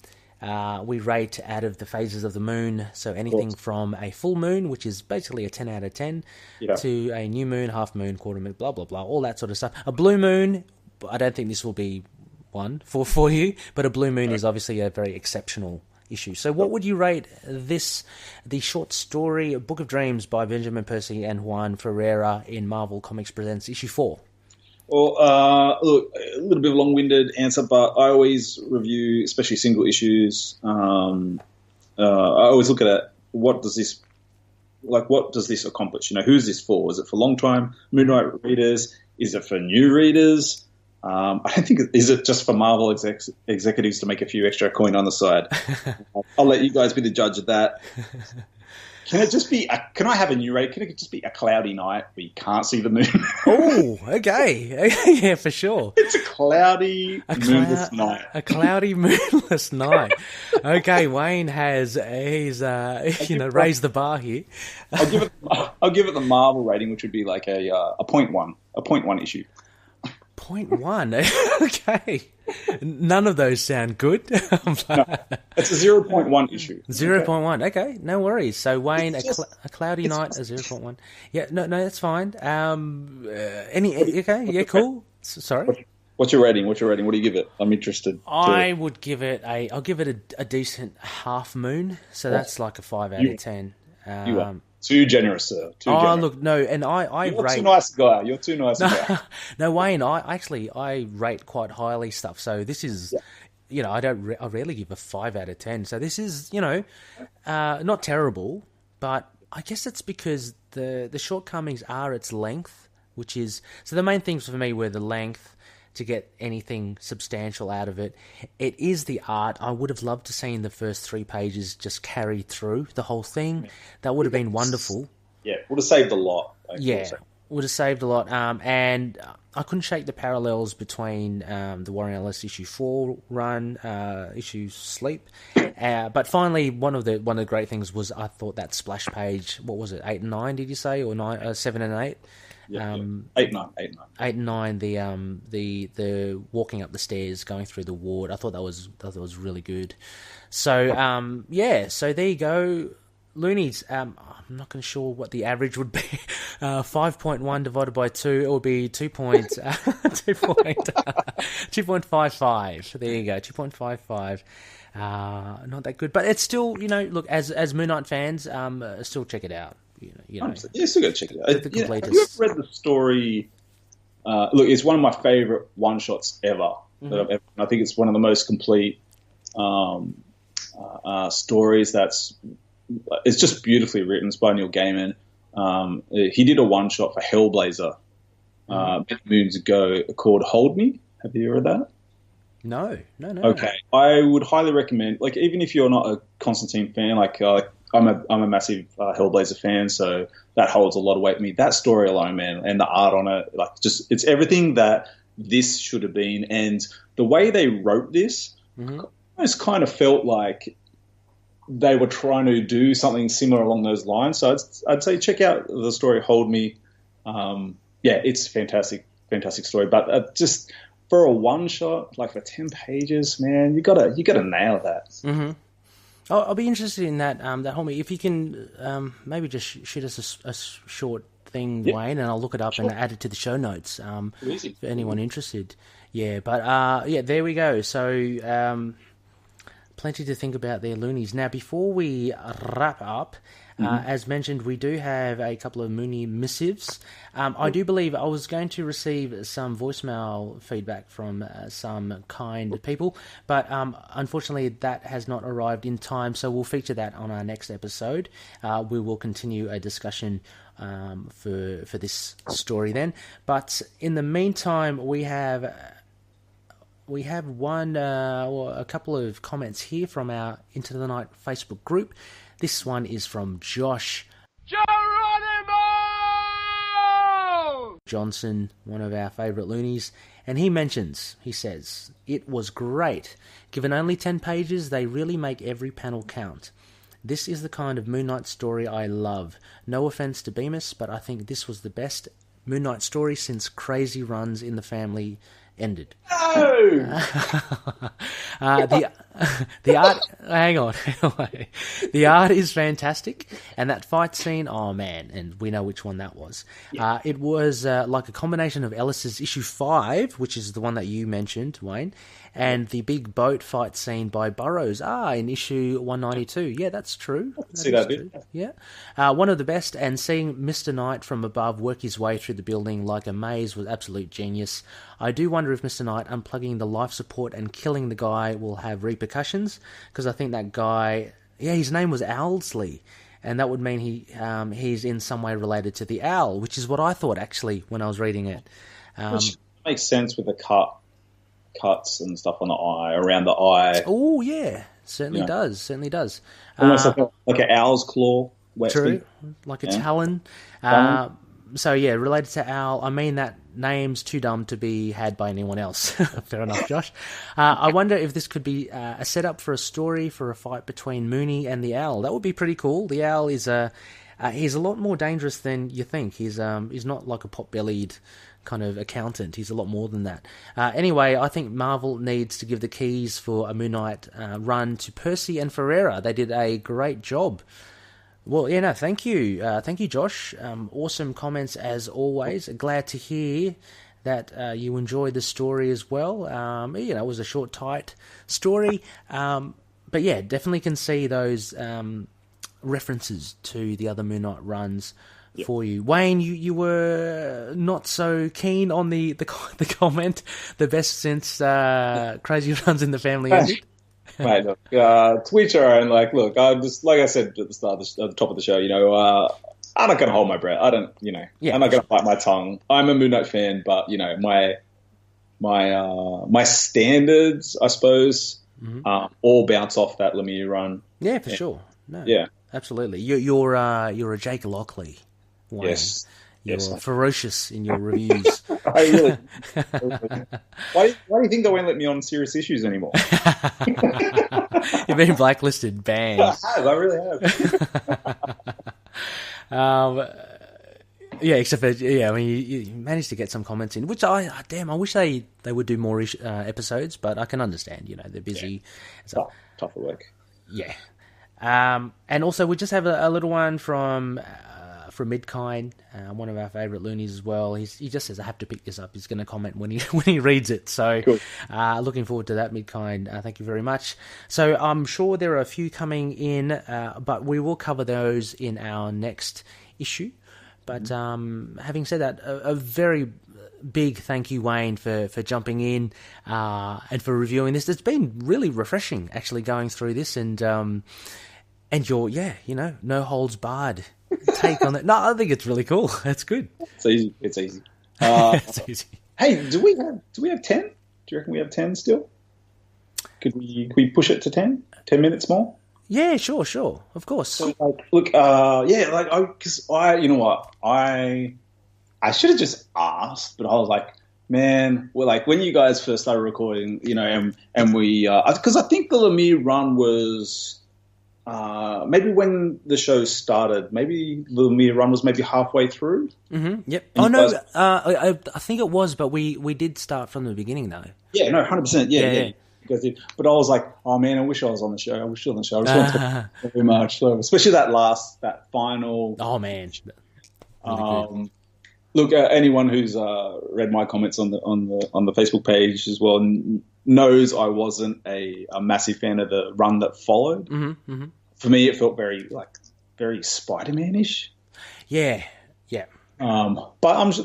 We rate out of the phases of the moon, so anything from a full moon, which is basically a 10 out of 10, to a new moon, half moon, quarter moon, blah, blah, blah, all that sort of stuff. A blue moon, I don't think this will be one for you, but a blue moon is obviously a very exceptional issue. So what would you rate the short story Book of Dreams by Benjamin Percy and JUAN FERREYRA in Marvel Comics Presents issue 4? Well, look, a little bit of a long-winded answer, but I always review, especially single issues. I always look at it, what does this accomplish? Who's this for? Is it for long-time Moonlight readers? Is it for new readers? I don't think, is it just for Marvel executives to make a few extra coin on the side? I'll let you guys be the judge of that. Can it just be? Can I have a new rating? Can it just be a cloudy night where you can't see the moon? Oh, okay, yeah, for sure. It's a cloudy, moonless night. A cloudy, moonless night. Okay, Wayne has raised the bar here. I'll give it the Marvel rating, which would be like a 0.1 issue. 0.1. Okay. None of those sound good. No, it's a 0.1 issue. 0.1. Okay, no worries. So Wayne, a cloudy night, a 0.1. Yeah, no, that's fine. Okay, yeah, cool. Sorry. What's your rating? What do you give it? I'm interested. I'll give it a decent half moon. So that's like a 5 out of 10. You are too generous, sir. Look, no, and I You're rate... too nice a guy. You're too nice a guy. No, Wayne, I rate quite highly stuff. So this is, I rarely give a 5 out of 10. So this is, not terrible, but I guess it's because the shortcomings are its length, which is, so the main things for me were the length, to get anything substantial out of it. It is the art. I would have loved to see in the first 3 pages just carry through the whole thing. That would have been wonderful. Yeah, would have saved a lot. Would have saved a lot. And I couldn't shake the parallels between the Warren Ellis issue 4 run, issue Sleep. But finally, one of the great things was I thought that splash page, what was it, 8 and 9, did you say? Or 7 and 8? 8 and 9. The walking up the stairs, going through the ward. I thought that was really good. So so there you go, Loonies. I'm not going to sure what the average would be. 5.1 divided by 2, it would be 2.55. There you go, 2.55. Not that good, but it's still, look, as Moon Knight fans, still check it out. Yeah, still got to check it out. Have you ever read the story? Look, it's one of my favorite one shots ever. That I've ever. I think it's one of the most complete stories. It's just beautifully written. It's by Neil Gaiman. He did a one shot for Hellblazer many moons ago called "Hold Me." Have you read that? No. Okay, I would highly recommend. Like, even if you're not a Constantine fan, I'm a massive Hellblazer fan, so that holds a lot of weight with me. That story alone, man, and the art on it, it's everything that this should have been. And the way they wrote this, almost kind of felt like they were trying to do something similar along those lines. So I'd say check out the story "Hold Me." It's a fantastic story. But just for a one shot, like for 10 pages, man, you gotta nail that. Mm-hmm. I'll be interested in that. That Hold Me. If you can, maybe just shoot us a short thing, Wayne, and I'll look it up and add it to the show notes. For anyone interested. Yeah, but there we go. So, plenty to think about there, loonies. Now, before we wrap up, as mentioned, we do have a couple of Mooney missives. I do believe I was going to receive some voicemail feedback from some kind people, but unfortunately that has not arrived in time, so we'll feature that on our next episode. We will continue a discussion for this story then. But in the meantime, we have a couple of comments here from our Into the Night Facebook group. This one is from Josh Johnson, one of our favourite loonies, and he says, "It was great. Given only 10 pages, they really make every panel count. This is the kind of Moon Knight story I love. No offence to Bemis, but I think this was the best Moon Knight story since Crazy Runs in the Family ended." No! The art. Hang on. The art is fantastic, and that fight scene. Oh man, and we know which one that was. Yeah. It was like a combination of Ellis's issue 5, which is the one that you mentioned, Wayne, and the big boat fight scene by Burroughs. In issue 192. Yeah, that's true. See that bit? Yeah, one of the best. And seeing Mr. Knight from above work his way through the building like a maze was absolute genius. I do wonder if Mr. Knight unplugging the life support and killing the guy will have repercussions, because I think that guy, his name was Owlsley, and that would mean he's in some way related to the owl, which is what I thought actually when I was reading it. Which makes sense with the cuts and stuff on the eye, around the eye. Oh yeah, certainly does. Almost like an owl's claw. True, like a talon. So yeah, related to owl. I mean, that name's too dumb to be had by anyone else. Fair enough, Josh. I wonder if this could be a setup for a story for a fight between Mooney and the owl. That would be pretty cool. The owl is he's a lot more dangerous than you think. He's not like a pot-bellied kind of accountant. He's a lot more than that. Anyway, I think Marvel needs to give the keys for a Moon Knight run to PERCY and FERREYRA. They did a great job. Well, thank you, Josh. Awesome comments as always. Glad to hear that you enjoyed the story as well. It was a short, tight story, but yeah, definitely can see those references to the other Moon Knight runs for you. Wayne, you were not so keen on the comment, the best since Crazy Runs in the Family ended. Mate, look, Twitter, and look, I just, like I said at the start, at the top of the show, I'm not going to hold my breath. I don't, I'm not going to bite my tongue. I'm a Moon Knight fan, but my standards, I suppose, all bounce off that Lemieux run. Yeah, for sure. No, yeah, absolutely. You're a Jake Lockley. Wayne. Yes. You're ferocious in your reviews. I really. Why do you think they won't let me on serious issues anymore? You've been blacklisted, banned. I really have. Except for you managed to get some comments in, which I wish they would do more episodes, but I can understand. They're busy. Yeah. Tough work. Yeah. And also we just have a little one from Midkind, one of our favourite loonies as well. He just says, I have to pick this up. He's going to comment when he reads it. So cool. Looking forward to that, Midkind. Thank you very much. So I'm sure there are a few coming in, but we will cover those in our next issue. But having said that, a very big thank you, Wayne, for jumping in and for reviewing this. It's been really refreshing actually going through this and your no holds barred take on it. No, I think it's really cool. It's good. It's easy. It's easy. It's easy. Hey, do we have 10? Do you reckon we have 10 still? Could we push it to 10? 10 minutes more? Yeah, sure. Of course. So, because you know what? I should have just asked, but I was like, man, when you guys first started recording, and we, because I think the Lemieux run was, maybe when the show started, maybe the Lemieux run was maybe halfway through. Mm-hmm. Yep. I think it was, but we did start from the beginning though. Yeah, no, 100%. Yeah. You guys did. But I was like, oh man, I wish I was on the show. I wish I was on the show. I just want to very much. So, especially that final. Oh man. Really look, anyone who's read my comments on the Facebook page as well knows I wasn't a massive fan of the run that followed. For me, it felt very Spider-Man-ish. Yeah, yeah. But I must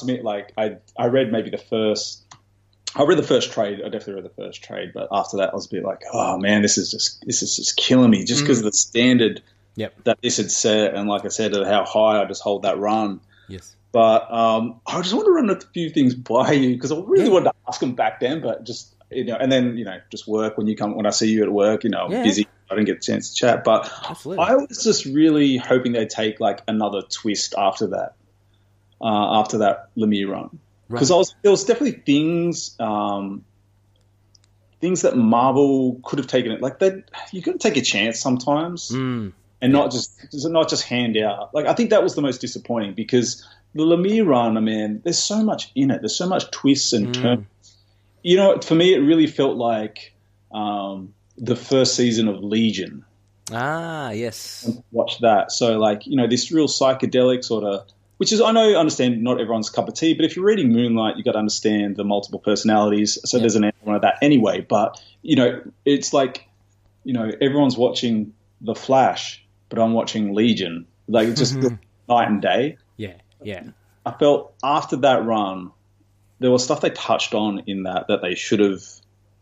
admit, like I read maybe the first. I read the first trade. I definitely read the first trade, but after that, I was a bit like, oh man, this is just killing me, just because of the standard that this had set, and like I said, how high I just hold that run. Yes. But I just want to run a few things by you because I really wanted to ask them back then, but just and then just work when I see you at work, I'm busy. I didn't get a chance to chat, but absolutely. I was just really hoping they'd take like another twist after that Lemire run, because there was definitely things that Marvel could have taken it. Like you got to take a chance sometimes, and not just hand out. Like I think that was the most disappointing because the Lemire run, man, there's so much in it. There's so much twists and turns. For me, it really felt like the first season of Legion. Ah, yes. Watch that. So, like, this real psychedelic sort of, which is, understand not everyone's cup of tea, but if you're reading Moonlight, you got to understand the multiple personalities. So there's an element of that anyway. But, it's like, everyone's watching The Flash, but I'm watching Legion. Like, it's just night and day. Yeah, yeah. I felt after that run, there was stuff they touched on in that they should have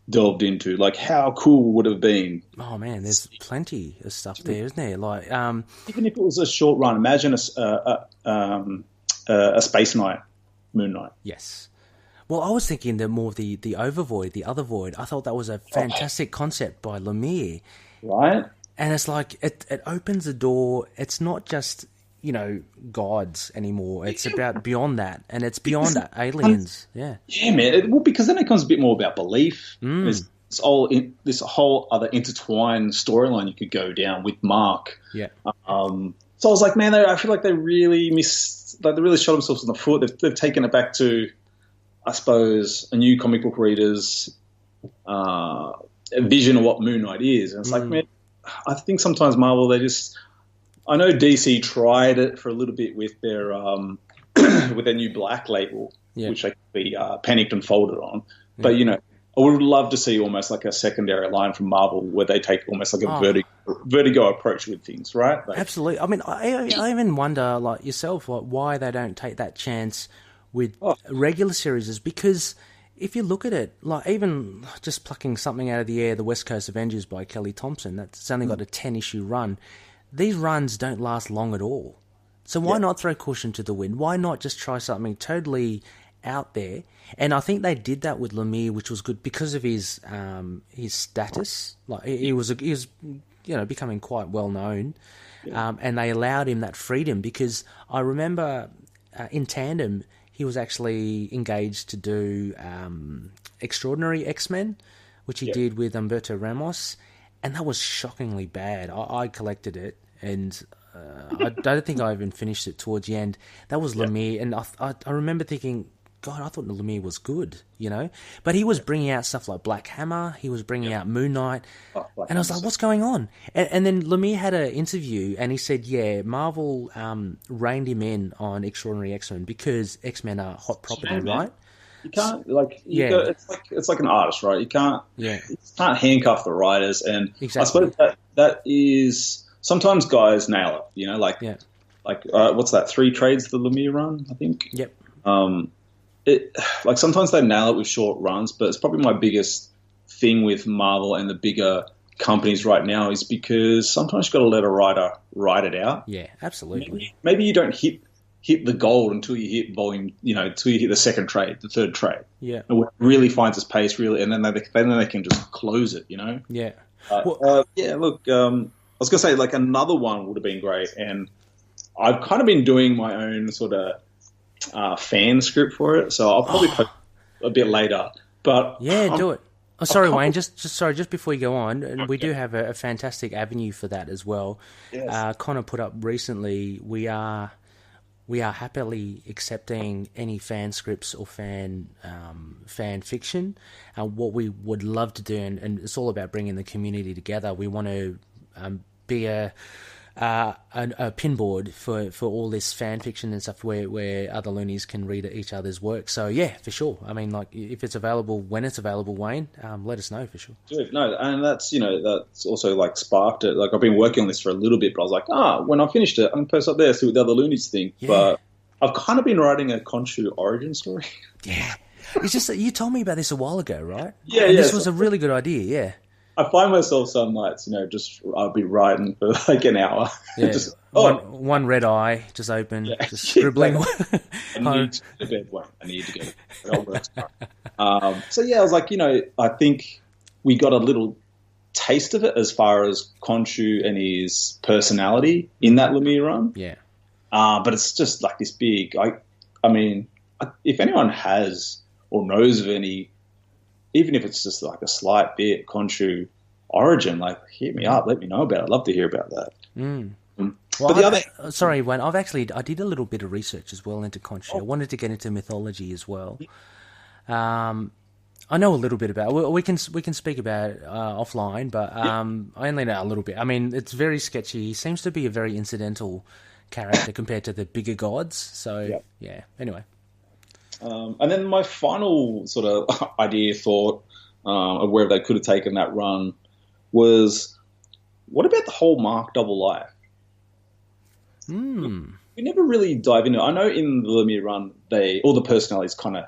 delved into. Like, how cool would it have been? Oh man, there's plenty of stuff there, isn't there? Like, even if it was a short run, imagine a space knight, Moon Knight. Yes. Well, I was thinking that more of the Overvoid, the Other Void. I thought that was a fantastic concept by Lemire. Right. And it's like it opens the door. It's not just gods anymore. It's about beyond that, and it's beyond aliens. Yeah, man. Because then it becomes a bit more about belief. There's this whole other intertwined storyline you could go down with Mark. Yeah. So I was like, man, I feel like they really they really shot themselves in the foot. They've taken it back to, I suppose, a new comic book reader's vision of what Moon Knight is. And it's like, man, I think sometimes Marvel, I know DC tried it for a little bit with their with their new Black label, which they could be panicked and folded on. But I would love to see almost like a secondary line from Marvel where they take almost like a vertigo approach with things, right? Like, absolutely. I mean, I even wonder, like yourself, like why they don't take that chance with regular series, is because if you look at it, like even just plucking something out of the air, the West Coast Avengers by Kelly Thompson, that's only got a 10-issue run. These runs don't last long at all. So why not throw caution to the wind? Why not just try something totally out there? And I think they did that with Lemire, which was good because of his status. Like he was becoming quite well known, and they allowed him that freedom because I remember in tandem he was actually engaged to do Extraordinary X-Men, which he did with Humberto Ramos. And that was shockingly bad. I collected it, and I don't think I even finished it towards the end. That was Lemire, and I remember thinking, God, I thought Lemire was good, But he was bringing out stuff like Black Hammer. He was bringing out Moon Knight. And I was like, what's going on? And then Lemire had an interview, and he said, Marvel reined him in on Extraordinary X-Men because X-Men are hot property, right? You can't it's like an artist, right? You can't handcuff the writers, and exactly. I suppose that is sometimes guys nail it, what's that? 3 trades the Lemire run, I think. Yep. Sometimes they nail it with short runs, but it's probably my biggest thing with Marvel and the bigger companies right now is because sometimes you've got to let a writer write it out. Yeah, absolutely. Maybe you don't hit the gold until you hit volume, until you hit the second trade, the third trade. Yeah. And it really finds its pace, really, and then they can just close it, Yeah. Look, I was going to say, like, another one would have been great, and I've kind of been doing my own sort of fan script for it, so I'll probably post a bit later. But do it. Oh, sorry, Wayne. Just before you go on, and we do have a fantastic avenue for that as well. Yes. Connor put up recently. We are happily accepting any fan scripts or fan fiction. What we would love to do, and it's all about bringing the community together. We want to be a a pinboard for all this fan fiction and stuff where other loonies can read each other's work. So yeah, for sure. I mean, like, if it's available, when it's available, Wayne, let us know for sure. Dude, no, and that's also like sparked it. Like, I've been working on this for a little bit, but I was like, when I finished it, I'm gonna post up there, see what the other loonies think. Yeah. But I've kind of been writing a Khonshu origin story. Yeah, it's just that you told me about this a while ago, right? Yeah, and this was a really good idea. Yeah. I find myself some nights, I'll be writing for like an hour. Yeah. One red eye just open, just scribbling. I need to go to bed. I need to go. So yeah, I was like, I think we got a little taste of it as far as Khonshu and his personality in that Lemire run. Yeah. But it's just like this big. I mean, if anyone has or knows of any, even if it's just like a slight bit Khonshu origin, like, hit me up, let me know about it. I'd love to hear about that. Well, but sorry, Wayne, I did a little bit of research as well into Khonshu. I wanted to get into mythology as well. I know a little bit about it. We can speak about it offline, but I only know a little bit. I mean, it's very sketchy. He seems to be a very incidental character compared to the bigger gods. So, yeah, anyway. And then my final sort of idea, thought of where they could have taken that run was, what about the whole Mark double life? We never really dive into it. I know in the Lemire run, all the personalities kind of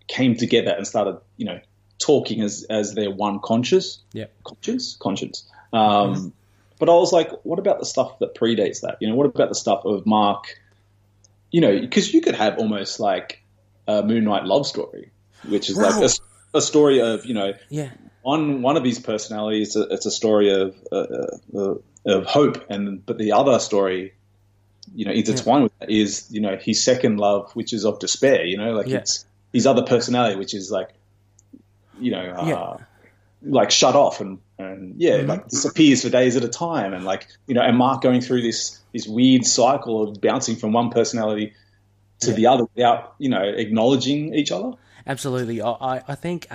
came together and started, talking as their one conscience. Yeah. Conscience. But I was like, what about the stuff that predates that? What about the stuff of Mark? Because you could have almost like a Moon Knight love story, which is like a story of, one of his personalities. It's a story of hope, but the other story, intertwined with that is, his second love, which is of despair. It's his other personality, which is like, like shut off and like disappears for days at a time, and like and Mark going through this weird cycle of bouncing from one personality to the other without acknowledging each other. Absolutely, I think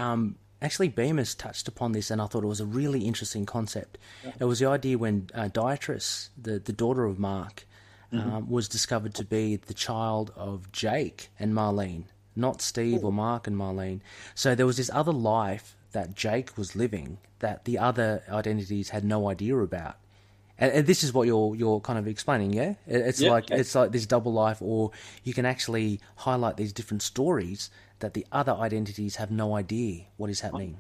actually Bemis touched upon this, and I thought it was a really interesting concept. It was the idea when Dietrich, the daughter of Mark, was discovered to be the child of Jake and Marlene, not Steve or Mark and Marlene. So there was this other life that Jake was living that the other identities had no idea about. And this is what you're kind of explaining, yeah? It's like this double life, or you can actually highlight these different stories that the other identities have no idea what is happening.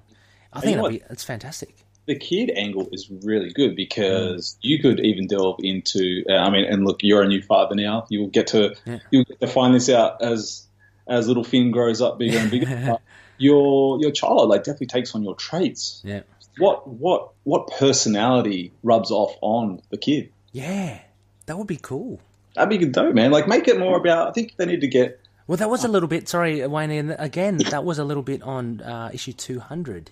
I think it's fantastic. The kid angle is really good because you could even delve into. And look, you're a new father now. You'll get to find this out as little Finn grows up bigger and bigger. Your child definitely takes on your traits. Yeah. What personality rubs off on the kid? Yeah, that would be cool. That'd be good though, man. Like, make it more about. I think they need to get. Well, that was a little bit. Sorry, Wayne. And again, that was a little bit on issue 200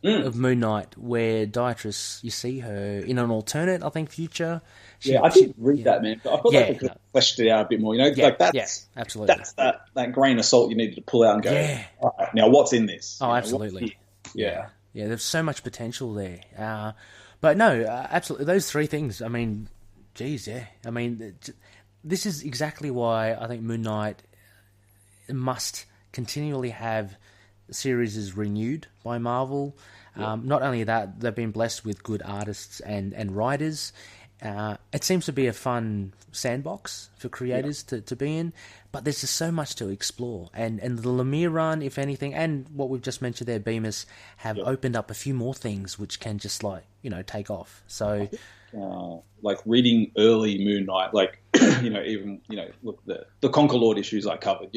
of Moon Knight, where Dietrich, you see her in an alternate, I think, future. I didn't read that, man. But I felt like they could have fleshed it out a bit more. Absolutely. That's that grain of salt you needed to pull out and go. All right, now what's in this? Oh, absolutely. Yeah, there's so much potential there. But no, absolutely, those three things. I mean, geez, yeah. I mean, this is exactly why I think Moon Knight must continually have series renewed by Marvel. Not only that, they've been blessed with good artists and writers. It seems to be a fun sandbox for creators to be in, but there's just so much to explore. And the Lemire run, if anything, and what we've just mentioned there, Bemis, have opened up a few more things which can just take off. So, like reading early Moon Knight, look, the Conquer Lord issues I covered.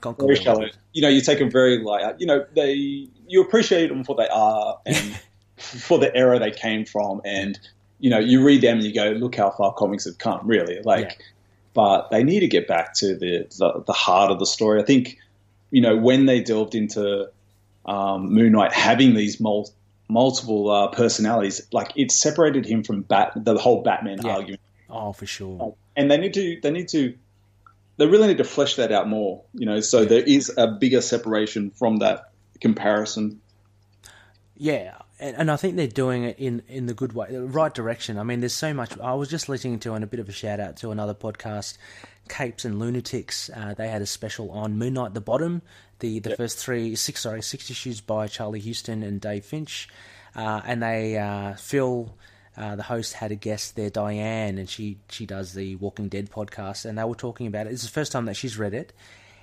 Conquer Lord. Shallow. You take them very light. You appreciate them for what they are and for the era they came from, and you read them and you go, look how far comics have come, really. But they need to get back to the heart of the story. I think, when they delved into Moon Knight having these multiple personalities, like, it separated him from the whole Batman argument. Oh, for sure. And they really need to flesh that out more, there is a bigger separation from that comparison. Yeah. And I think they're doing it in the good way, the right direction. I mean, there's so much. I was just listening to, and a bit of a shout out to another podcast, Capes and Lunatics. They had a special on Moon Knight the Bottom, the first six issues by Charlie Houston and Dave Finch. And they, Phil, the host, had a guest there, Diane, and she does the Walking Dead podcast, and they were talking about it. It's the first time that she's read it.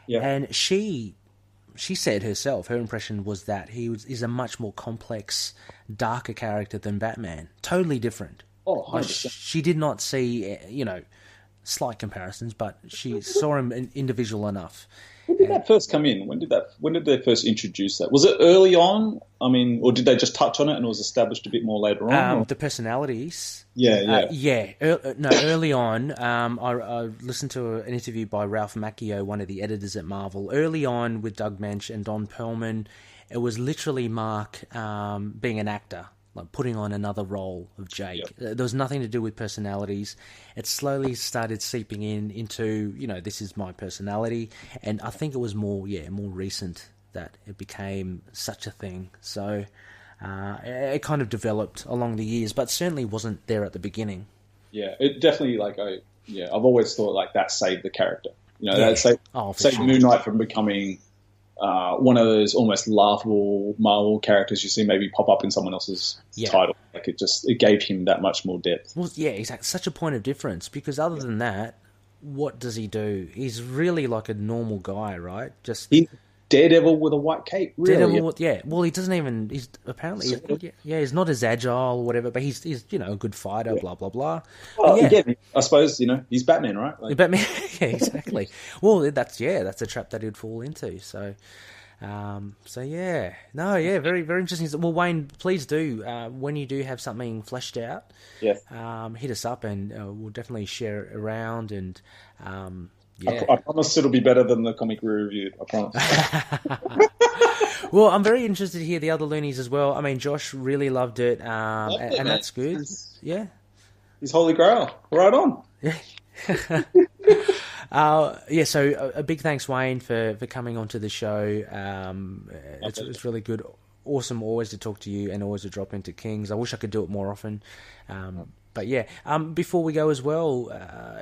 Yeah. And she said herself, her impression was that is a much more complex, darker character than Batman. Totally different. Oh, 100%. She did not see, slight comparisons, but she saw him individual enough. When did that first come in? When did they first introduce that? Was it early on? I mean, or did they just touch on it and it was established a bit more later on? The personalities. Yeah. Early on, I listened to an interview by Ralph Macchio, one of the editors at Marvel. Early on with Doug Mensch and Don Perlman, it was literally Mark being an actor, like putting on another role of Jake. Yep. There was nothing to do with personalities. It slowly started seeping into, this is my personality. And I think it was more recent that it became such a thing. So it kind of developed along the years, but certainly wasn't there at the beginning. Yeah, it definitely, I've always thought that saved the character. That saved Moon Knight from becoming one of those almost laughable Marvel characters you see maybe pop up in someone else's title. It gave him that much more depth. Well, yeah, exactly. Such a point of difference, because other than that, what does he do? He's really like a normal guy, right? He's Daredevil with a white cape. Really? Well, he doesn't even. He's apparently, he's not as agile or whatever, but he's a good fighter. Yeah. Blah blah blah. Well, I suppose he's Batman, right? Batman. Yeah, exactly. Well, that's a trap that he'd fall into. So, very very interesting. Well, Wayne, please do when you do have something fleshed out. Yeah. Hit us up, and we'll definitely share it around and. I promise it'll be better than the comic we reviewed. I promise. Well, I'm very interested to hear the other loonies as well. I mean, Josh really loved it, and that's good. His holy grail. Right on. Yeah. So a big thanks, Wayne, for coming onto the show. It's really good. Awesome always to talk to you and always to drop into Kings. I wish I could do it more often. But yeah, before we go as well,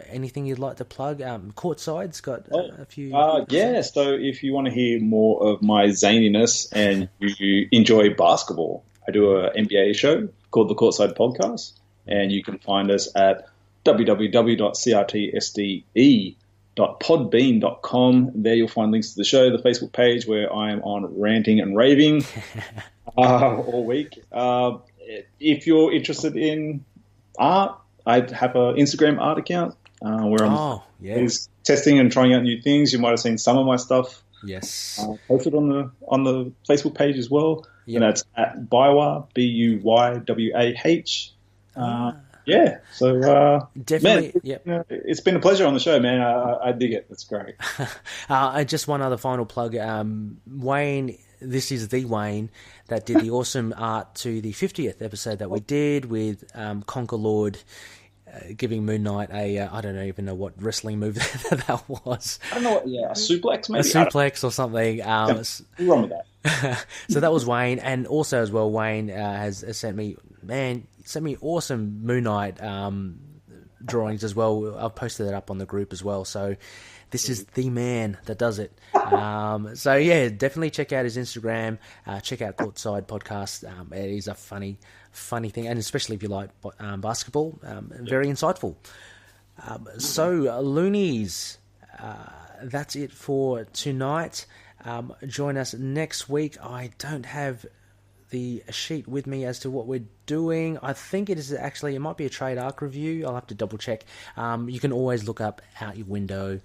anything you'd like to plug? Courtside's got a few... so if you want to hear more of my zaniness and you enjoy basketball, I do an NBA show called the Courtside Podcast, and you can find us at www.crtsde.podbean.com. There you'll find links to the show, the Facebook page where I am on ranting and raving all week. If you're interested in art, I have an Instagram art account where I'm testing and trying out new things. You might have seen some of my stuff. Yes, posted on the Facebook page as well. Yep. And that's at Buywah, BUYWAH. So definitely. Man, it's been a pleasure on the show, man. I dig it. It's great. Just one other final plug. Wayne, this is the Wayne that did the awesome art to the 50th episode that we did with Conquer Lord giving Moon Knight I don't even know what wrestling move that was. I don't know what, a suplex maybe? A suplex or something. What's wrong with that? So that was Wayne, and also as well, Wayne has sent me awesome Moon Knight drawings as well. I've posted that up on the group as well. So this is the man that does it. Definitely check out his Instagram. Check out Courtside Podcast. It is a funny thing, and especially if you like basketball, very insightful. Loonies, that's it for tonight. Join us next week. I don't have the sheet with me as to what we're doing. I think it might be a trade arc review. I'll have to double check. You can always look up out your window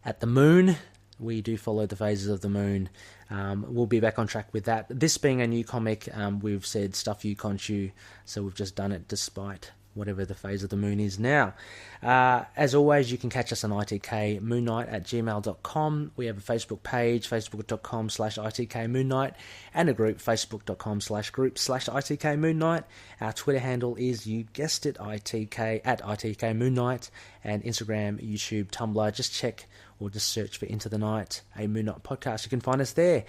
at the moon. We do follow the phases of the moon. We'll be back on track with that. This being a new comic, we've said stuff you Khonshu, so we've just done it despite whatever the phase of the moon is now. As always, you can catch us on itkmoonnight@gmail.com. We have a Facebook page, facebook.com/itkmoonnight, and a group, facebook.com/group/itkmoonnight. Our Twitter handle is, you guessed it, ITK, @itkmoonnight, and Instagram, YouTube, Tumblr. Just check or just search for Into the Night, a Moon Knight podcast. You can find us there.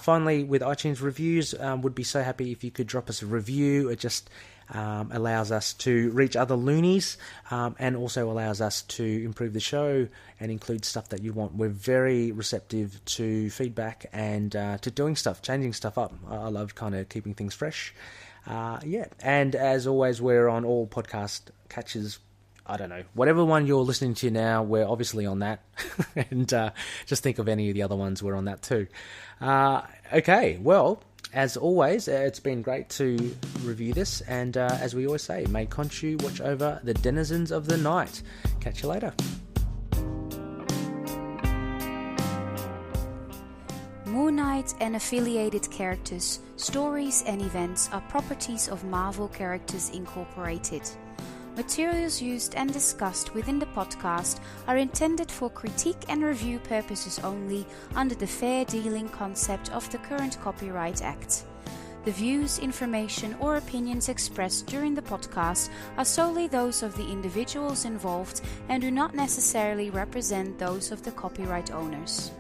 Finally, with iTunes reviews, would be so happy if you could drop us a review. It just allows us to reach other loonies, and also allows us to improve the show and include stuff that you want. We're very receptive to feedback and to doing stuff, changing stuff up. I love kind of keeping things fresh. And as always, we're on all podcast catches. I don't know, whatever one you're listening to now, we're obviously on that. And just think of any of the other ones, we're on that too. Okay, well, as always, it's been great to review this. And as we always say, may Khonshu watch over the denizens of the night. Catch you later. Moon Knight and affiliated characters, stories and events are properties of Marvel Characters Incorporated. Materials used and discussed within the podcast are intended for critique and review purposes only under the fair dealing concept of the current Copyright Act. The views, information or opinions expressed during the podcast are solely those of the individuals involved and do not necessarily represent those of the copyright owners.